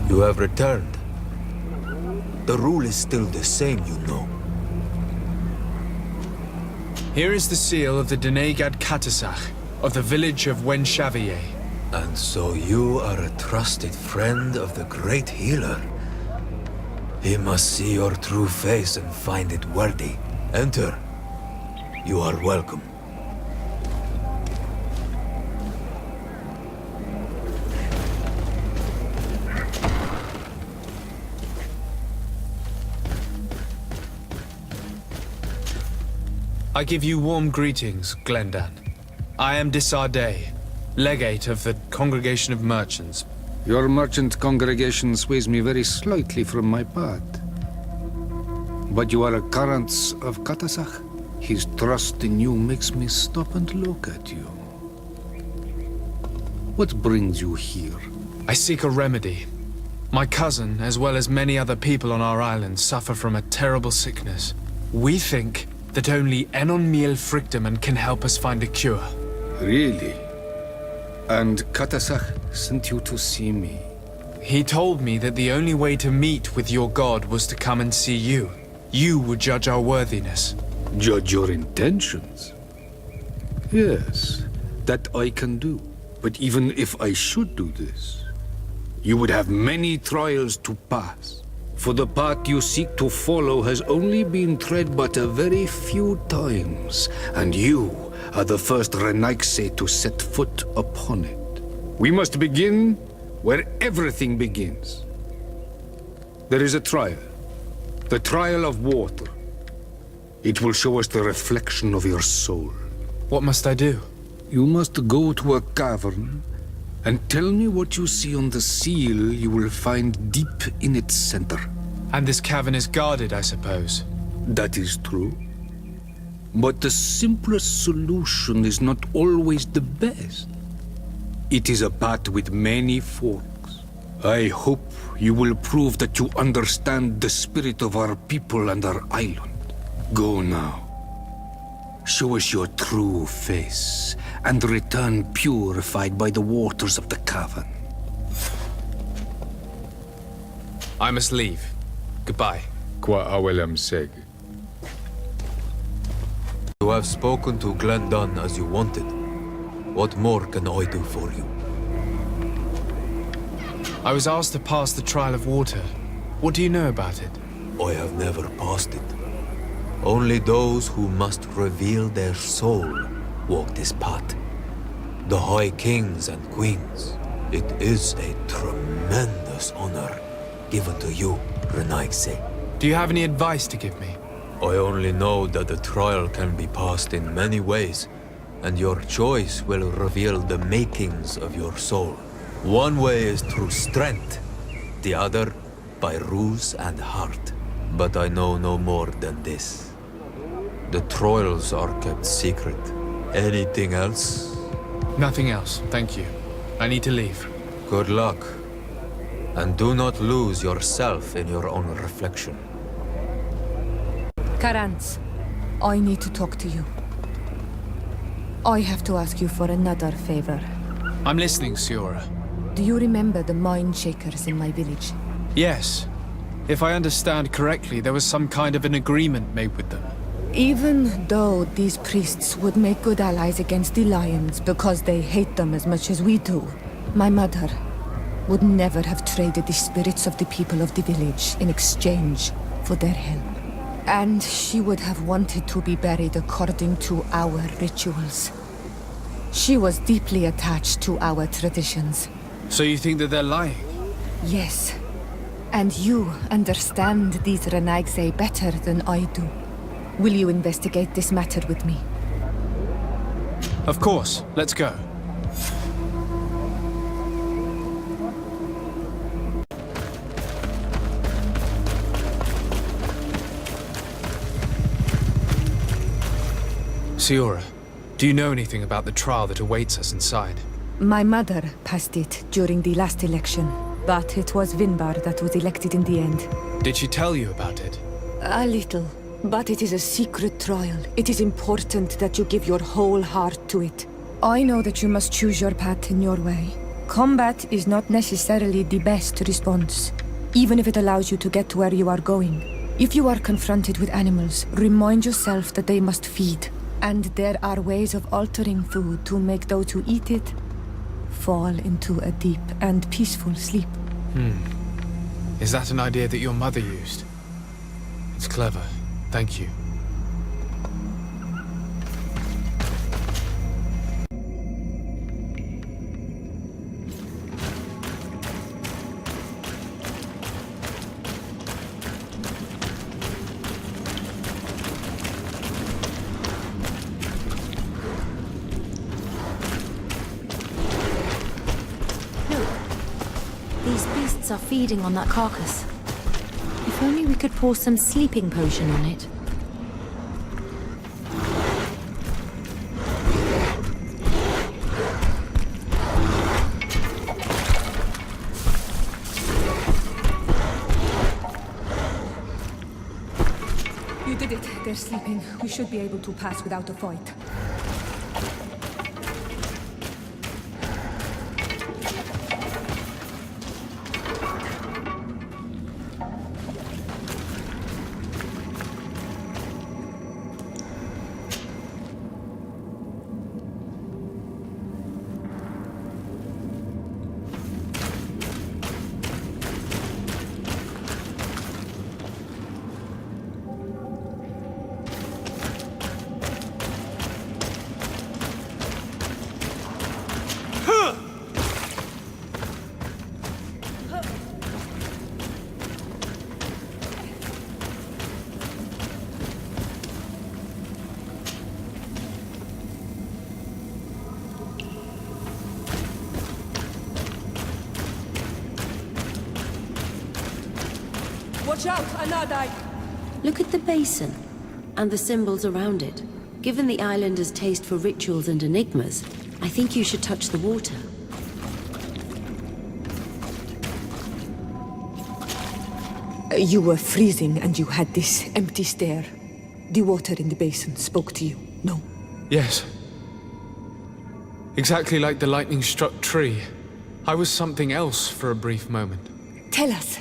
You have returned. The rule is still the same, you know. Here is the seal of the Denegad Katasach, of the village of Wenxavier. And so you are a trusted friend of the great healer. He must see your true face and find it worthy. Enter. You are welcome. I give you warm greetings, Glendan. I am Disarday, legate of the Congregation of Merchants. Your merchant congregation sways me very slightly from my path. But you are a Karants of Katasach? His trust in you makes me stop and look at you. What brings you here? I seek a remedy. My cousin, as well as many other people on our island, suffer from a terrible sickness. We think that only Enon Miel Frictamen can help us find a cure. Really? And Katasach sent you to see me? He told me that the only way to meet with your god was to come and see you. You would judge our worthiness. Judge your intentions? Yes, that I can do. But even if I should do this, you would have many trials to pass. For the path you seek to follow has only been tread but a very few times, and you are the first Renaigse to set foot upon it. We must begin where everything begins. There is a trial. The trial of water. It will show us the reflection of your soul. What must I do? You must go to a cavern and tell me what you see on the seal you will find deep in its center. And this cavern is guarded, I suppose. That is true. But the simplest solution is not always the best. It is a path with many forks. I hope you will prove that you understand the spirit of our people and our island. Go now. Show us your true face, and return purified by the waters of the cavern. I must leave. Goodbye. Qua awelam seg. You have spoken to Glendan as you wanted. What more can I do for you? I was asked to pass the trial of water. What do you know about it? I have never passed it. Only those who must reveal their soul walk this path. The High Kings and Queens. It is a tremendous honor given to you, Renaigse. Do you have any advice to give me? I only know that the trial can be passed in many ways, and your choice will reveal the makings of your soul. One way is through strength, the other by ruse and heart. But I know no more than this. The trials are kept secret. Anything else? Nothing else, thank you. I need to leave. Good luck. And do not lose yourself in your own reflection. Karants, I need to talk to you. I have to ask you for another favor. I'm listening, Siora. Do you remember the mine shakers in my village? Yes. If I understand correctly, there was some kind of an agreement made with them. Even though these priests would make good allies against the Lions because they hate them as much as we do, my mother would never have traded the spirits of the people of the village in exchange for their help. And she would have wanted to be buried according to our rituals. She was deeply attached to our traditions. So you think that they're lying? Yes. And you understand these Renaigse better than I do. Will you investigate this matter with me? Of course. Let's go. Siora, do you know anything about the trial that awaits us inside? My mother passed it during the last election, but it was Vinbar that was elected in the end. Did she tell you about it? A little, but it is a secret trial. It is important that you give your whole heart to it. I know that you must choose your path in your way, Combat is not necessarily the best response, even if it allows you to get to where you are going. If you are confronted with animals, remind yourself that they must feed, and there are ways of altering food to make those who eat it fall into a deep and peaceful sleep. Is that an idea that your mother used? It's clever. Thank you. These beasts are feeding on that carcass. If only we could pour some sleeping potion on it. You did it. They're sleeping. We should be able to pass without a fight. Watch out, Anadai! Look at the basin, and the symbols around it. Given the islanders' taste for rituals and enigmas, I think you should touch the water. You were freezing and you had this empty stare. The water in the basin spoke to you, no? Yes. Exactly like the lightning-struck tree. I was something else for a brief moment. Tell us.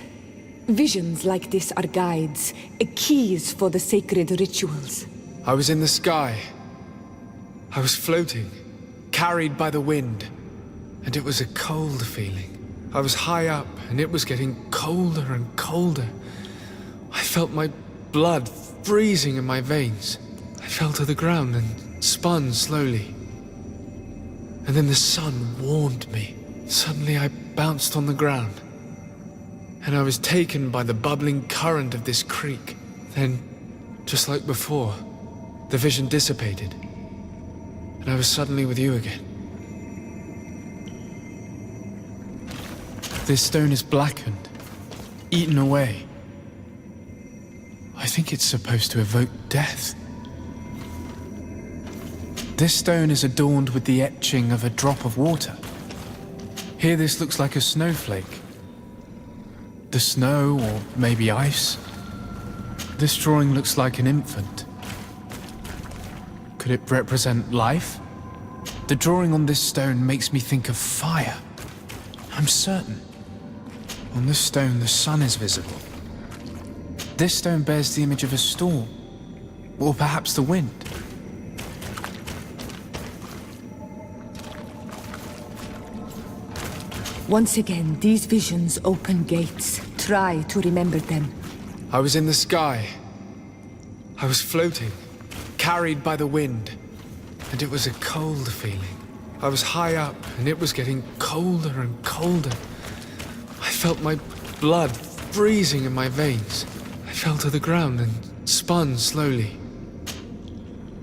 Visions like this are guides, keys for the sacred rituals. I was in the sky. I was floating, carried by the wind, and it was a cold feeling. I was high up, and it was getting colder and colder. I felt my blood freezing in my veins. I fell to the ground and spun slowly. And then the sun warmed me. Suddenly I bounced on the ground, and I was taken by the bubbling current of this creek. Then, just like before, the vision dissipated, and I was suddenly with you again. This stone is blackened, eaten away. I think it's supposed to evoke death. This stone is adorned with the etching of a drop of water. Here this looks like a snowflake. The snow, or maybe ice. This drawing looks like an infant. Could it represent life? The drawing on this stone makes me think of fire. I'm certain. On this stone, the sun is visible. This stone bears the image of a storm, or perhaps the wind. Once again, these visions open gates. Try to remember them. I was in the sky. I was floating, carried by the wind, and it was a cold feeling. I was high up, and it was getting colder and colder. I felt my blood freezing in my veins. I fell to the ground and spun slowly.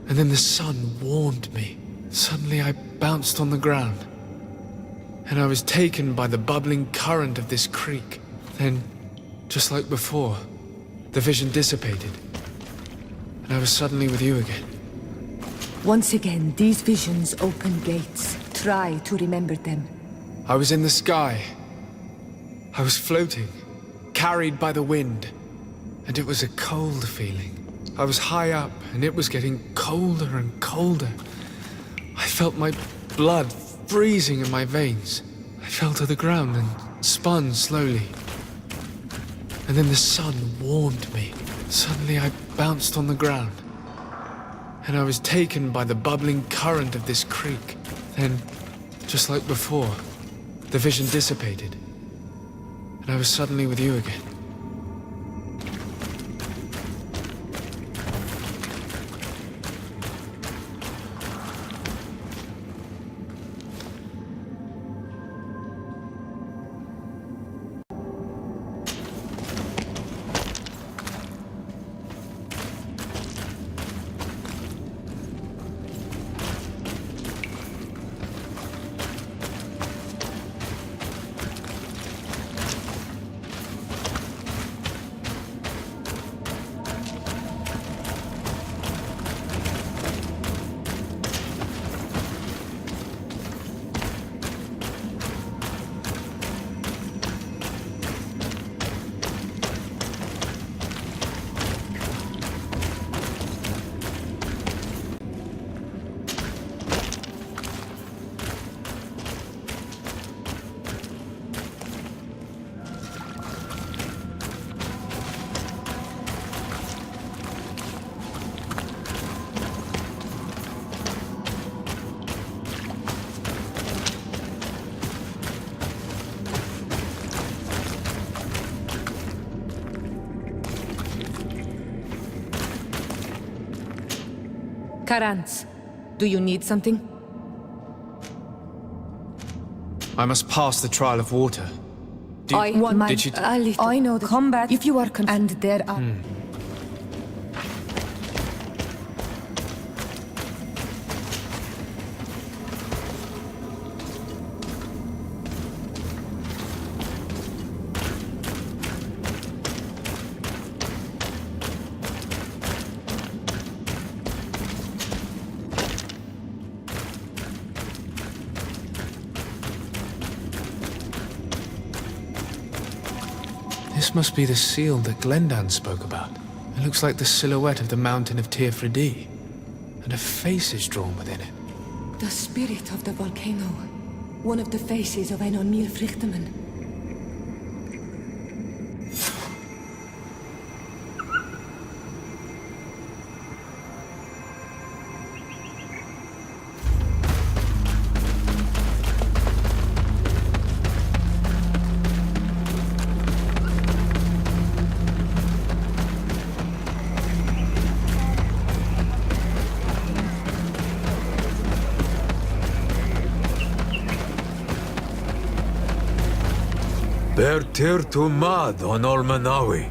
And then the sun warmed me. Suddenly I bounced on the ground, and I was taken by the bubbling current of this creek. Then, just like before, the vision dissipated, and I was suddenly with you again. Once again, these visions open gates. Try to remember them. I was in the sky. I was floating, carried by the wind, and it was a cold feeling. I was high up, and it was getting colder and colder. I felt my blood freezing in my veins. I fell to the ground and spun slowly. And then the sun warmed me. Suddenly I bounced on the ground. And I was taken by the bubbling current of this creek. Then, just like before, the vision dissipated. And I was suddenly with you again. Karantz, do you need something? I must pass the trial of water. Did you... I know the combat. If you are and there are... This must be the seal that Glendan spoke about. It looks like the silhouette of the mountain of Tir-Fredi, and a face is drawn within it. The spirit of the volcano. One of the faces of Einon Míl-Frichtemann. Bertir to Mad on Olmanawi.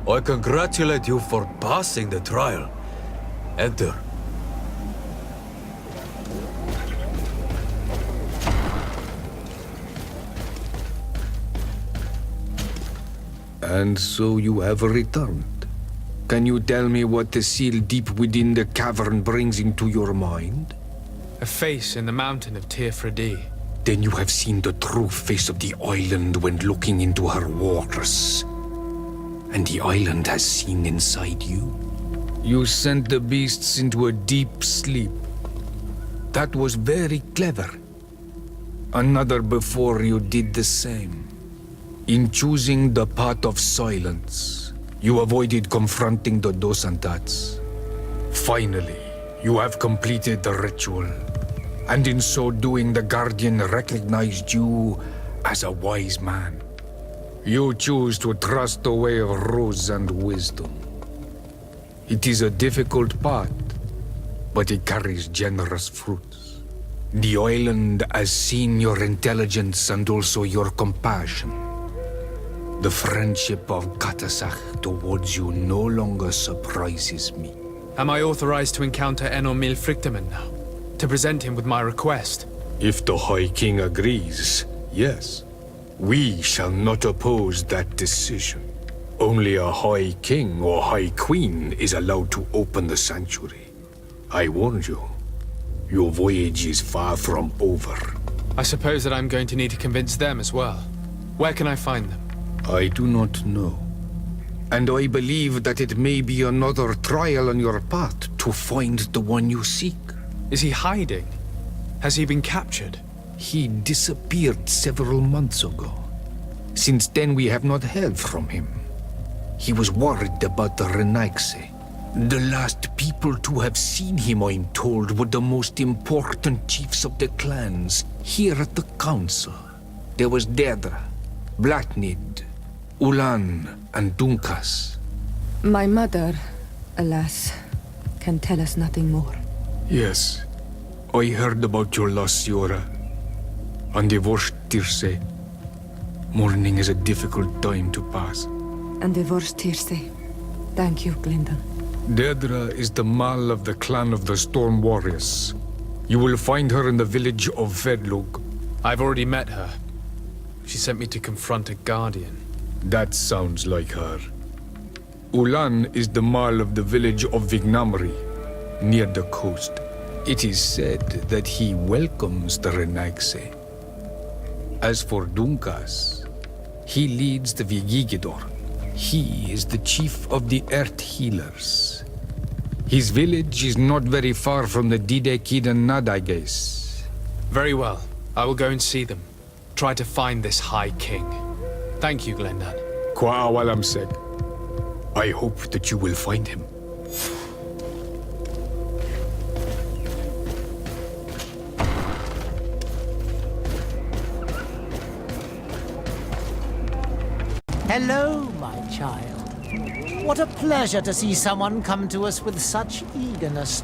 I congratulate you for passing the trial. Enter. And so you have returned. Can you tell me what the seal deep within the cavern brings into your mind? A face in the mountain of Tir-Fredi. Then you have seen the true face of the island when looking into her waters. And the island has seen inside you. You sent the beasts into a deep sleep. That was very clever. Another before you did the same. In choosing the path of silence, you avoided confronting the Dosantats. Finally, you have completed the ritual. And in so doing, the Guardian recognized you as a wise man. You choose to trust the way of ruse and wisdom. It is a difficult path, but it carries generous fruits. The island has seen your intelligence and also your compassion. The friendship of Katasach towards you no longer surprises me. Am I authorized to encounter Einon Míl-Frichtemann now? To present him with my request? If the High King agrees, yes. We shall not oppose that decision. Only a High King or High Queen is allowed to open the sanctuary. I warned you. Your voyage is far from over. I suppose that I'm going to need to convince them as well. Where can I find them? I do not know. And I believe that it may be another trial on your path to find the one you seek. Is he hiding? Has he been captured? He disappeared several months ago. Since then, we have not heard from him. He was worried about the Renaigse. The last people to have seen him, I'm told, were the most important chiefs of the clans here at the council. There was Deirdre, Blatnid, Ulan, and Dunkas. My mother, alas, can tell us nothing more. Yes, I heard about your loss, Siora. And divorced Tirce. Mourning is a difficult time to pass. And divorced Tirce. Thank you, Glyndon. Deirdre is the Mal of the clan of the Storm Warriors. You will find her in the village of Vedlug. I've already met her. She sent me to confront a guardian. That sounds like her. Ulan is the Mal of the village of Vignamri, near the coast. It is said that he welcomes the Renaigse. As for Dunkas, he leads the Vigigidor. He is the chief of the Earth Healers. His village is not very far from the Didekidan Nadages. Very well. I will go and see them. Try to find this High King. Thank you, Glendan. Kwa'awalam said, I hope that you will find him. Hello, my child. What a pleasure to see someone come to us with such eagerness.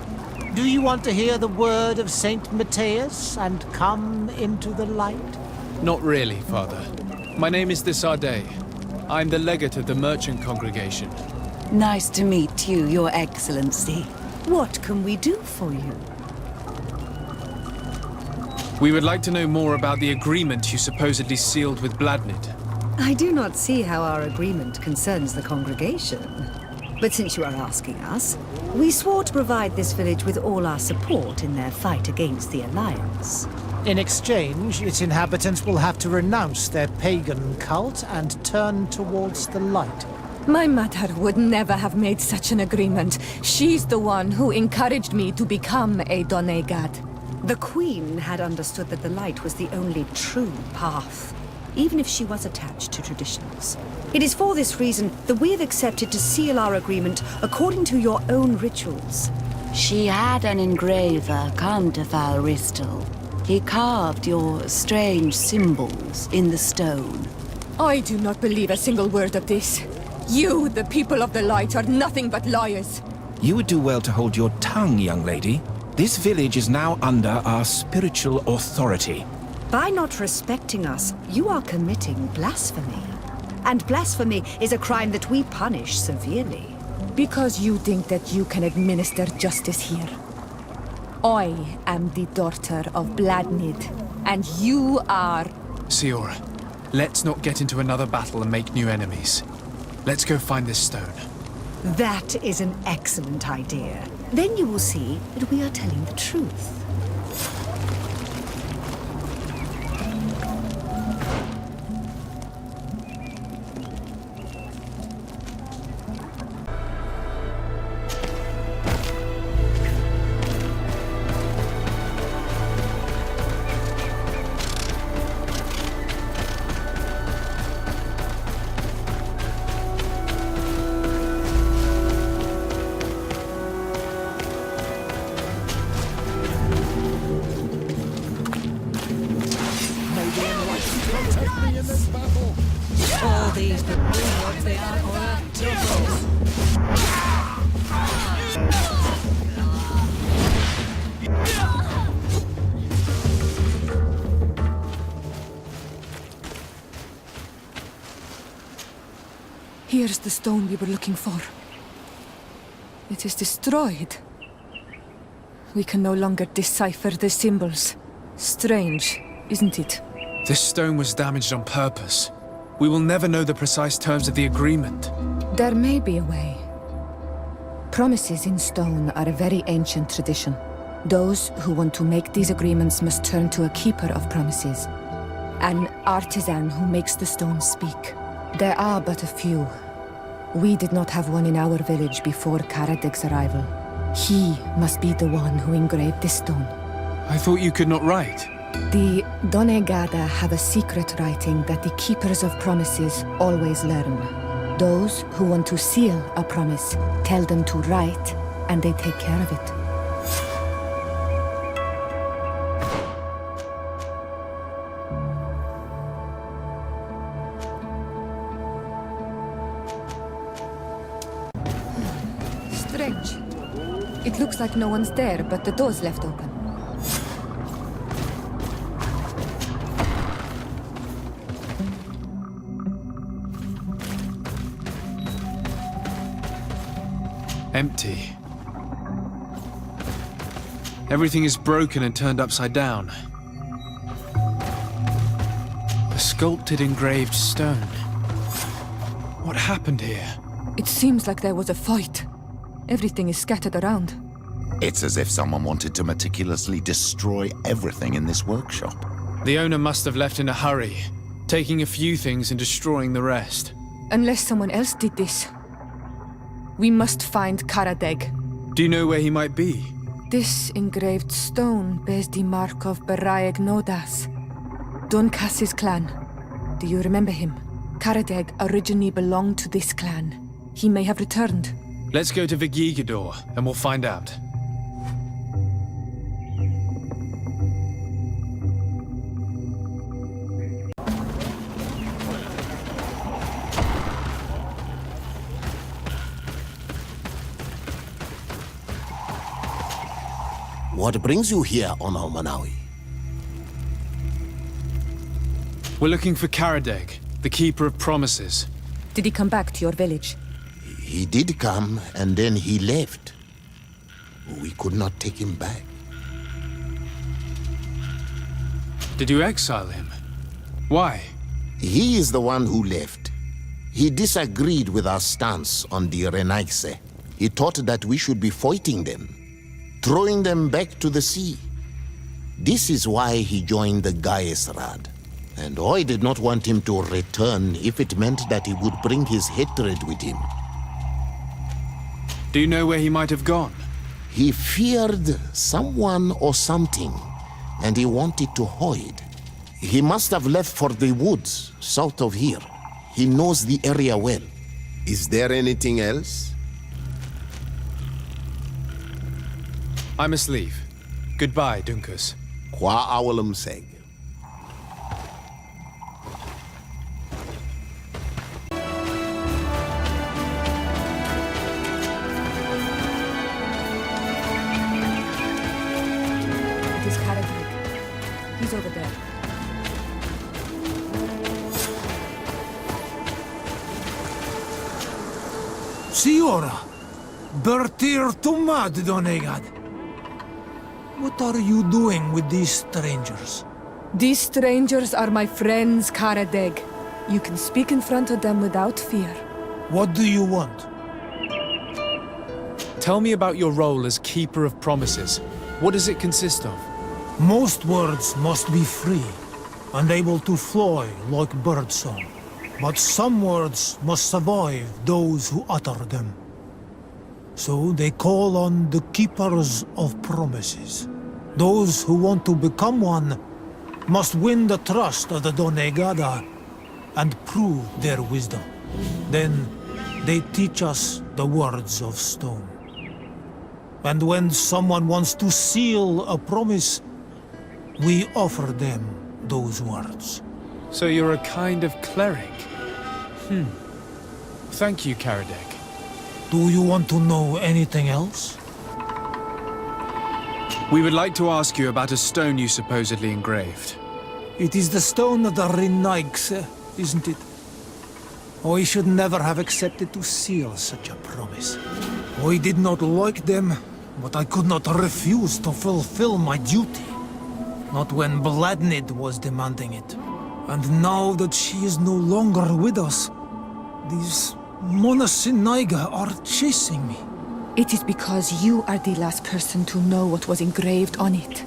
Do you want to hear the word of Saint Matthias and come into the light? Not really, Father. My name is Desardet. I'm the legate of the merchant congregation. Nice to meet you, Your Excellency. What can we do for you? We would like to know more about the agreement you supposedly sealed with Bladnid. I do not see how our agreement concerns the congregation. But since you are asking us, we swore to provide this village with all our support in their fight against the Alliance. In exchange, its inhabitants will have to renounce their pagan cult and turn towards the light. My mother would never have made such an agreement. She's the one who encouraged me to become a Donegad. The Queen had understood that the light was the only true path, even if she was attached to traditions. It is for this reason that we have accepted to seal our agreement according to your own rituals. She had an engraver come to Falristal. He carved your strange symbols in the stone. I do not believe a single word of this. You, the people of the light, are nothing but liars. You would do well to hold your tongue, young lady. This village is now under our spiritual authority. By not respecting us, you are committing blasphemy. And blasphemy is a crime that we punish severely. Because you think that you can administer justice here. I am the daughter of Bladnid, and you are... Siora, let's not get into another battle and make new enemies. Let's go find this stone. That is an excellent idea. Then you will see that we are telling the truth. All these rewards they are for Here's the stone we were looking for. It is destroyed. We can no longer decipher the symbols. Strange, isn't it? This stone was damaged on purpose. We will never know the precise terms of the agreement. There may be a way. Promises in stone are a very ancient tradition. Those who want to make these agreements must turn to a keeper of promises. An artisan who makes the stone speak. There are but a few. We did not have one in our village before Karadek's arrival. He must be the one who engraved this stone. I thought you could not write. The Donegada have a secret writing that the keepers of promises always learn. Those who want to seal a promise tell them to write, and they take care of it. Strange. It looks like no one's there, but the door's left open. Empty. Everything is broken and turned upside down. A sculpted engraved stone. What happened here? It seems like there was a fight. Everything is scattered around. It's as if someone wanted to meticulously destroy everything in this workshop. The owner must have left in a hurry, taking a few things and destroying the rest. Unless someone else did this. We must find Karadeg. Do you know where he might be? This engraved stone bears the mark of Baraeg Nodas, Duncass's clan. Do you remember him? Karadeg originally belonged to this clan. He may have returned. Let's go to Vigigador, and we'll find out. What brings you here, Ono Manawi? We're looking for Karadeg, the Keeper of Promises. Did he come back to your village? He did come, and then he left. We could not take him back. Did you exile him? Why? He is the one who left. He disagreed with our stance on the Renaigse. He thought that we should be fighting them, throwing them back to the sea. This is why he joined the Gaesrad. And I did not want him to return if it meant that he would bring his hatred with him. Do you know where he might have gone? He feared someone or something, and he wanted to hide. He must have left for the woods south of here. He knows the area well. Is there anything else? I must leave. Goodbye, Dunkus. Qua awalum seg. It is Karadeg. He's over there. Signora, Bertir Tumad Donegad. What are you doing with these strangers? These strangers are my friends, Karadeg. You can speak in front of them without fear. What do you want? Tell me about your role as Keeper of Promises. What does it consist of? Most words must be free and able to fly like birdsong. But some words must survive those who utter them. So they call on the Keepers of Promises. Those who want to become one must win the trust of the Donegada and prove their wisdom. Then they teach us the words of stone. And when someone wants to seal a promise, we offer them those words. So you're a kind of cleric? Thank you, Karadeg. Do you want to know anything else? We would like to ask you about a stone you supposedly engraved. It is the stone of the Renaigse, isn't it? I should never have accepted to seal such a promise. I did not like them, but I could not refuse to fulfill my duty. Not when Bladnid was demanding it. And now that she is no longer with us, these Monasinaiga are chasing me. It is because you are the last person to know what was engraved on it.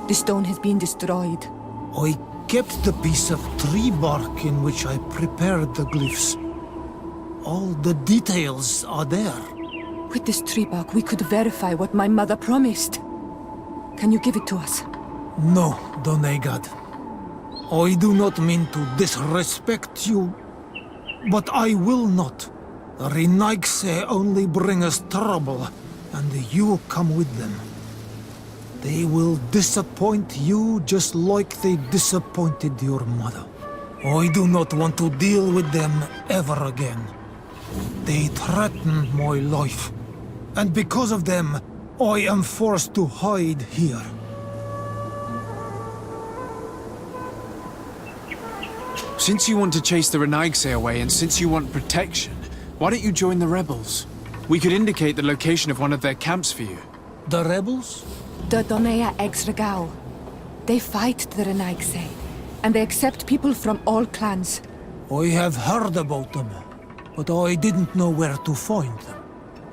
The stone has been destroyed. I kept the piece of tree bark in which I prepared the glyphs. All the details are there. With this tree bark, we could verify what my mother promised. Can you give it to us? No, Donegad. I do not mean to disrespect you, but I will not. Renaigse only bring us trouble, and you come with them. They will disappoint you just like they disappointed your mother. I do not want to deal with them ever again. They threaten my life, and because of them, I am forced to hide here. Since you want to chase the Renaigse away, and since you want protection, why don't you join the rebels? We could indicate the location of one of their camps for you. The rebels? The Donea Exregao. They fight the Renaigse, and they accept people from all clans. I have heard about them, but I didn't know where to find them.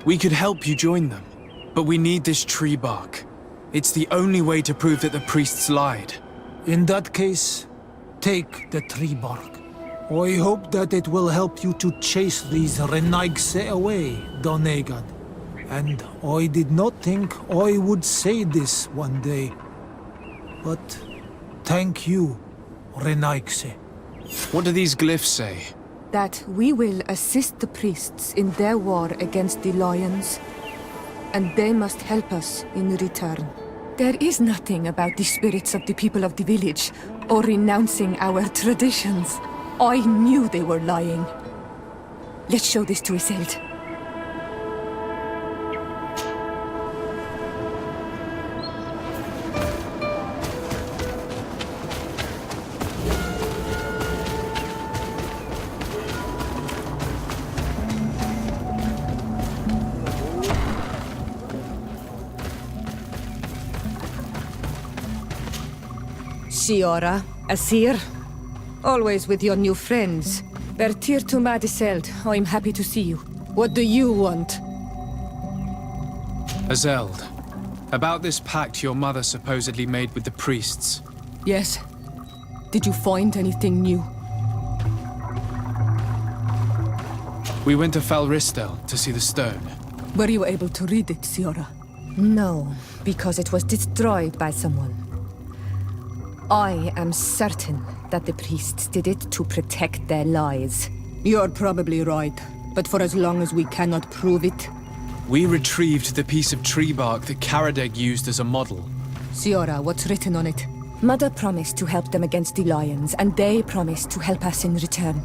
We could help you join them, but we need this tree bark. It's the only way to prove that the priests lied. In that case, take the tree bark. I hope that it will help you to chase these Renaigse away, Donegad. And I did not think I would say this one day. But thank you, Renaigse. What do these glyphs say? That we will assist the priests in their war against the lions, and they must help us in return. There is nothing about the spirits of the people of the village, or renouncing our traditions. I knew they were lying. Let's show this to Iselt. Siora, Asir, always with your new friends. Bertir to Madiseld, I'm happy to see you. What do you want? Azeld, about this pact your mother supposedly made with the priests. Yes. Did you find anything new? We went to Falristel to see the stone. Were you able to read it, Siora? No, because it was destroyed by someone. I am certain that the priests did it to protect their lies. You're probably right, but for as long as we cannot prove it... We retrieved the piece of tree bark that Karadeg used as a model. Siora, what's written on it? Mother promised to help them against the lions, and they promised to help us in return.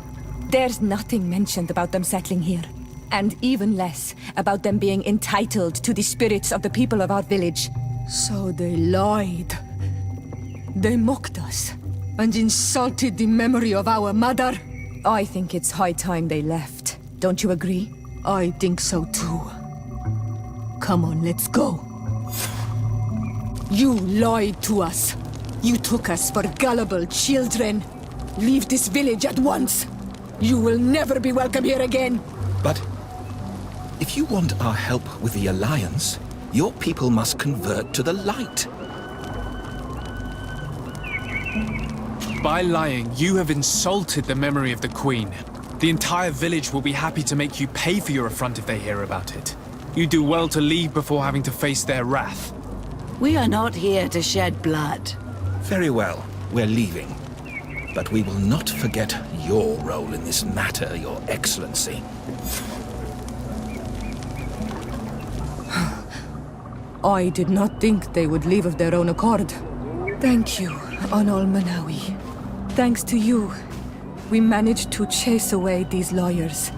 There's nothing mentioned about them settling here, and even less about them being entitled to the spirits of the people of our village. So they lied. They mocked us, and insulted the memory of our mother. I think it's high time they left. Don't you agree? I think so too. Come on, let's go. You lied to us. You took us for gullible children. Leave this village at once. You will never be welcome here again. But if you want our help with the Alliance, your people must convert to the light. By lying, you have insulted the memory of the Queen. The entire village will be happy to make you pay for your affront if they hear about it. You do well to leave before having to face their wrath. We are not here to shed blood. Very well, we're leaving. But we will not forget your role in this matter, Your Excellency. I did not think they would leave of their own accord. Thank you, Onol Manawi. Thanks to you, we managed to chase away these lawyers.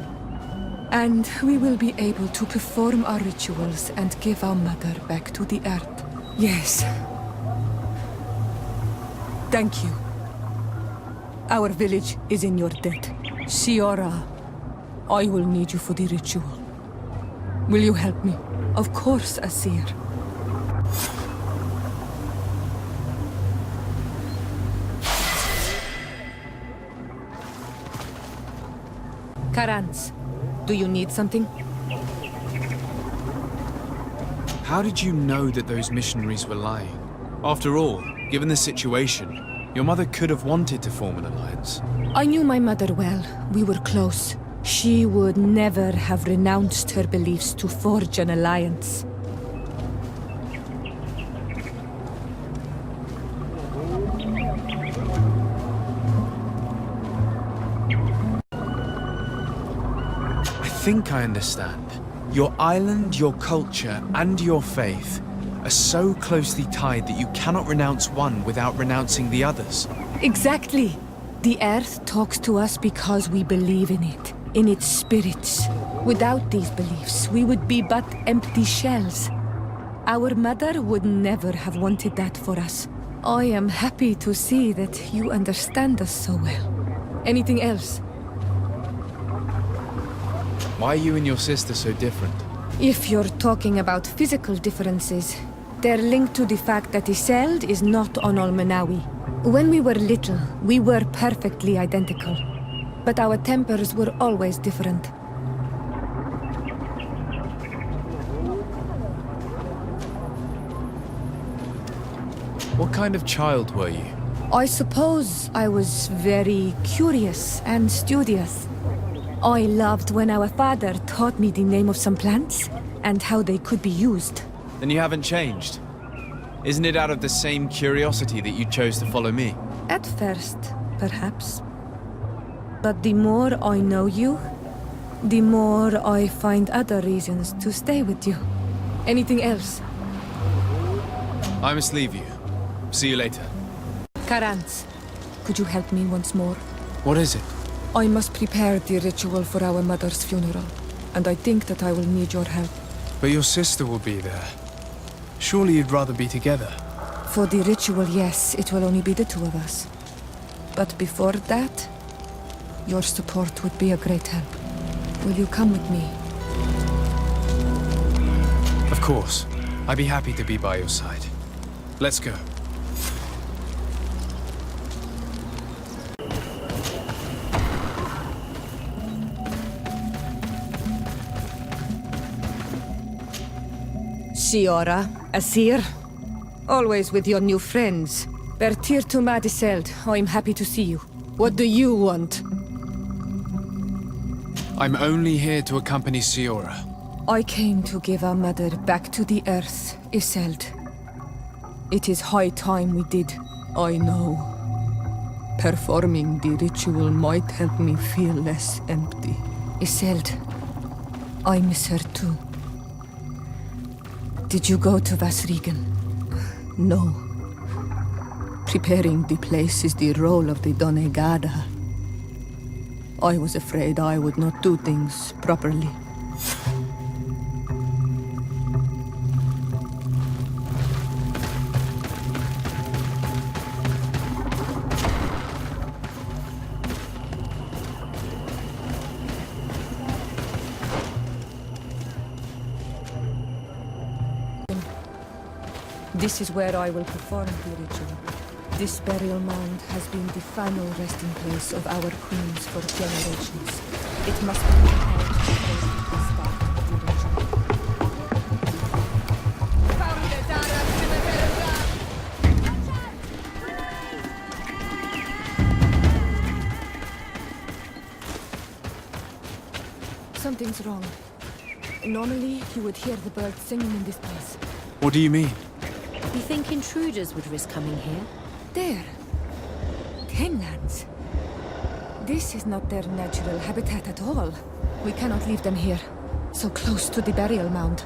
And we will be able to perform our rituals and give our mother back to the earth. Yes. Thank you. Our village is in your debt. Siora, I will need you for the ritual. Will you help me? Of course, Asir. Karans, do you need something? How did you know that those missionaries were lying? After all, given the situation, your mother could have wanted to form an alliance. I knew my mother well. We were close. She would never have renounced her beliefs to forge an alliance. think I understand. Your island, your culture, and your faith are so closely tied that you cannot renounce one without renouncing the others. Exactly. The Earth talks to us because we believe in it, in its spirits. Without these beliefs, we would be but empty shells. Our mother would never have wanted that for us. I am happy to see that you understand us so well. Anything else? Why are you and your sister so different? If you're talking about physical differences, they're linked to the fact that Iseult is not on Olmenawi. When we were little, we were perfectly identical. But our tempers were always different. What kind of child were you? I suppose I was very curious and studious. I loved when our father taught me the name of some plants and how they could be used. Then you haven't changed. Isn't it out of the same curiosity that you chose to follow me? At first, perhaps. But the more I know you, the more I find other reasons to stay with you. Anything else? I must leave you. See you later. Karantz, could you help me once more? What is it? I must prepare the ritual for our mother's funeral, and I think that I will need your help. But your sister will be there. Surely you'd rather be together. For the ritual, yes, it will only be the two of us. But before that, your support would be a great help. Will you come with me? Of course. I'd be happy to be by your side. Let's go. Siora, Asir, always with your new friends. Bertir to Madiseld, I'm happy to see you. What do you want? I'm only here to accompany Siora. I came to give our mother back to the earth, Iseult. It is high time we did, I know. Performing the ritual might help me feel less empty. Iseult, I miss her too. Did you go to Vasrigan? No. Preparing the place is the role of the Donegada. I was afraid I would not do things properly. This is where I will perform the ritual. This burial mound has been the final resting place of our queens for generations. It must be prepared to hold the start of the ritual. Something's wrong. Normally, you would hear the birds singing in this place. What do you mean? You think intruders would risk coming here? There. Tenlands. This is not their natural habitat at all. We cannot leave them here, so close to the burial mound.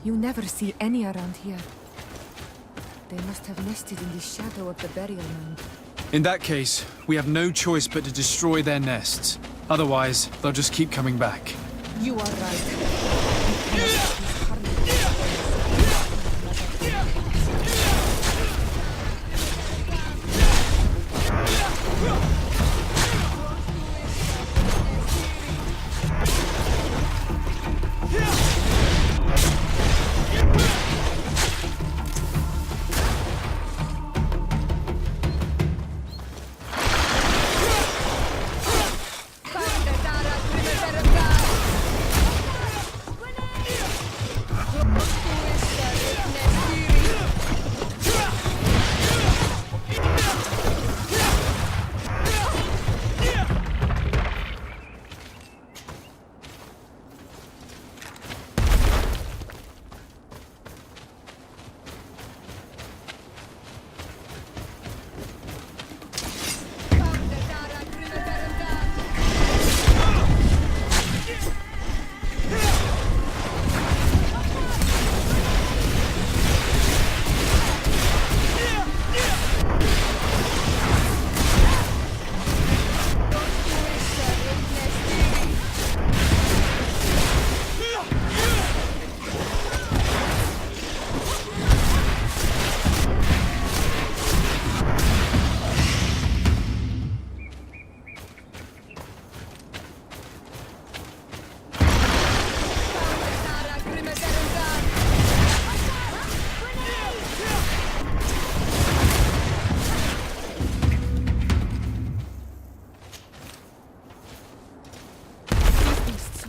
You never see any around here. They must have nested in the shadow of the burial mound. In that case, we have no choice but to destroy their nests. Otherwise, they'll just keep coming back. You are right.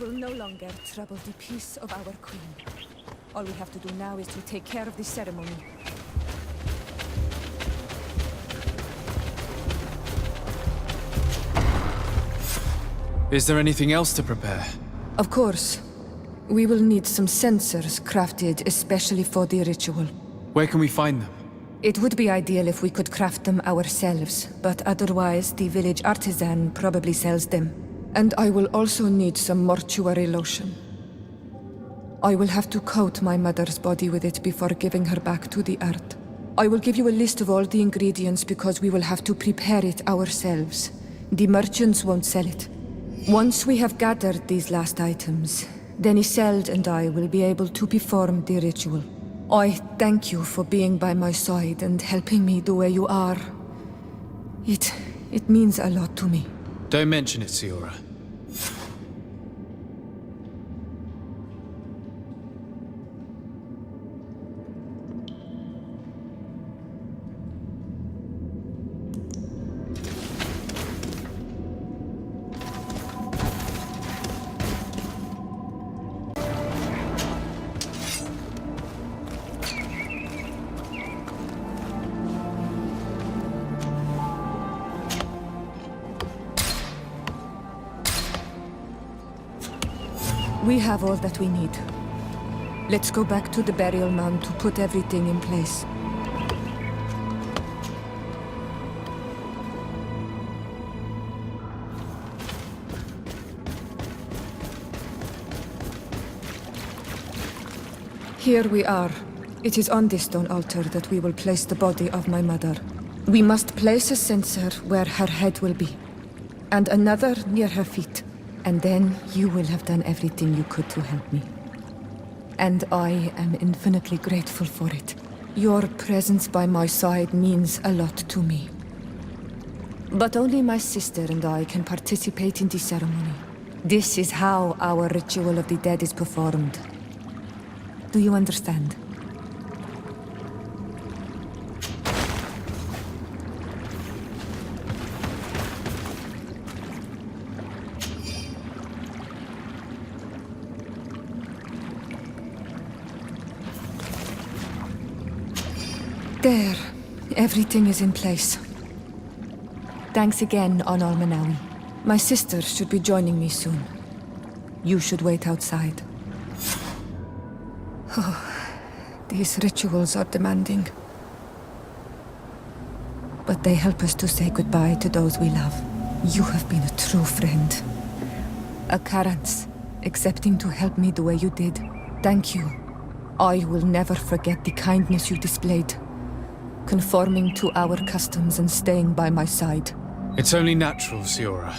will no longer trouble the peace of our queen. All we have to do now is to take care of the ceremony. Is there anything else to prepare? Of course. We will need some censers crafted especially for the ritual. Where can we find them? It would be ideal if we could craft them ourselves, but otherwise the village artisan probably sells them. And I will also need some mortuary lotion. I will have to coat my mother's body with it before giving her back to the earth. I will give you a list of all the ingredients because we will have to prepare it ourselves. The merchants won't sell it. Once we have gathered these last items, then Isolde and I will be able to perform the ritual. I thank you for being by my side and helping me the way you are. It means a lot to me. Don't mention it, Siora. We have all that we need. Let's go back to the burial mound to put everything in place. Here we are. It is on this stone altar that we will place the body of my mother. We must place a censer where her head will be, and another near her feet. And then you will have done everything you could to help me. And I am infinitely grateful for it. Your presence by my side means a lot to me. But only my sister and I can participate in the ceremony. This is how our ritual of the dead is performed. Do you understand? There. Everything is in place. Thanks again, Onal Manawi. My sister should be joining me soon. You should wait outside. Oh, these rituals are demanding. But they help us to say goodbye to those we love. You have been a true friend. A Karans, accepting to help me the way you did. Thank you. I will never forget the kindness you displayed. Conforming to our customs and staying by my side. It's only natural, Siora.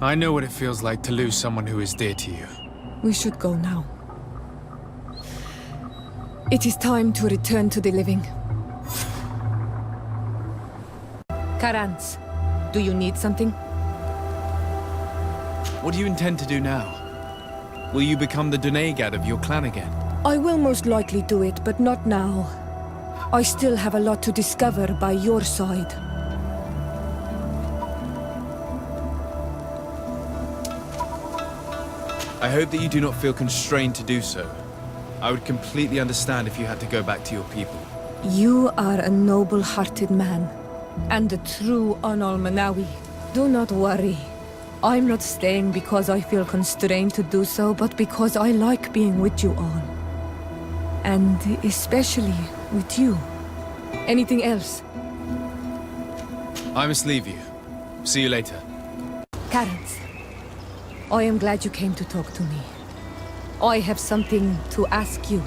I know what it feels like to lose someone who is dear to you. We should go now. It is time to return to the living. Karans, do you need something? What do you intend to do now? Will you become the Dunegad of your clan again? I will most likely do it, but not now. I still have a lot to discover by your side. I hope that you do not feel constrained to do so. I would completely understand if you had to go back to your people. You are a noble-hearted man, and a true Onal Manawi. Do not worry. I'm not staying because I feel constrained to do so, but because I like being with you all. And especially with you. Anything else? I must leave you. See you later. Karans, I am glad you came to talk to me. I have something to ask you.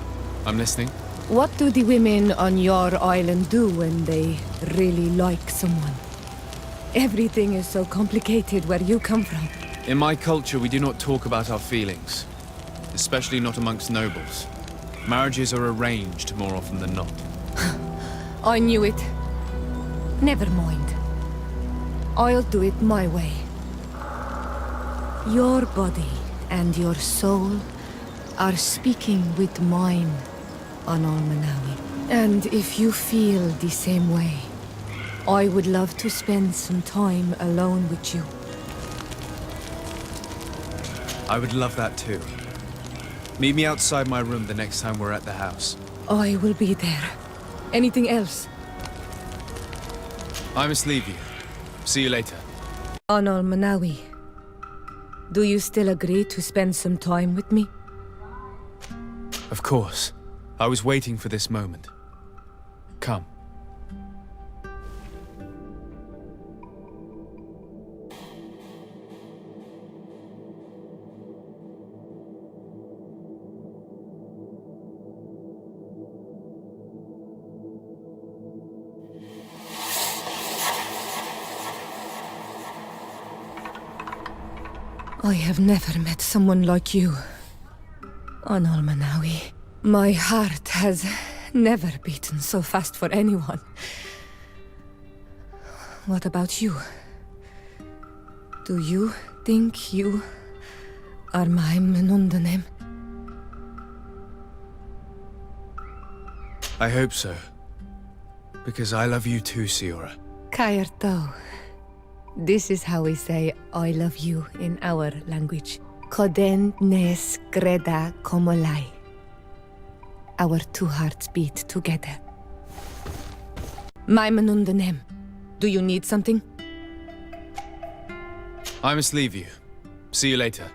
I'm listening. What do the women on your island do when they really like someone? Everything is so complicated where you come from. In my culture, we do not talk about our feelings. Especially not amongst nobles. Marriages are arranged more often than not. I knew it. Never mind. I'll do it my way. Your body and your soul are speaking with mine, Onal Manawi. And if you feel the same way, I would love to spend some time alone with you. I would love that too. Meet me outside my room the next time we're at the house. I will be there. Anything else? I must leave you. See you later. Anal Manawi, do you still agree to spend some time with me? Of course. I was waiting for this moment. Come. I have never met someone like you, Anal Manawi. My heart has never beaten so fast for anyone. What about you? Do you think you are my Minudhanem? I hope so. Because I love you too, Siora. Kayarto. This is how we say I love you in our language. Koden nes greda komolai. Our two hearts beat together. My Minudhanem, do you need something? I must leave you. See you later.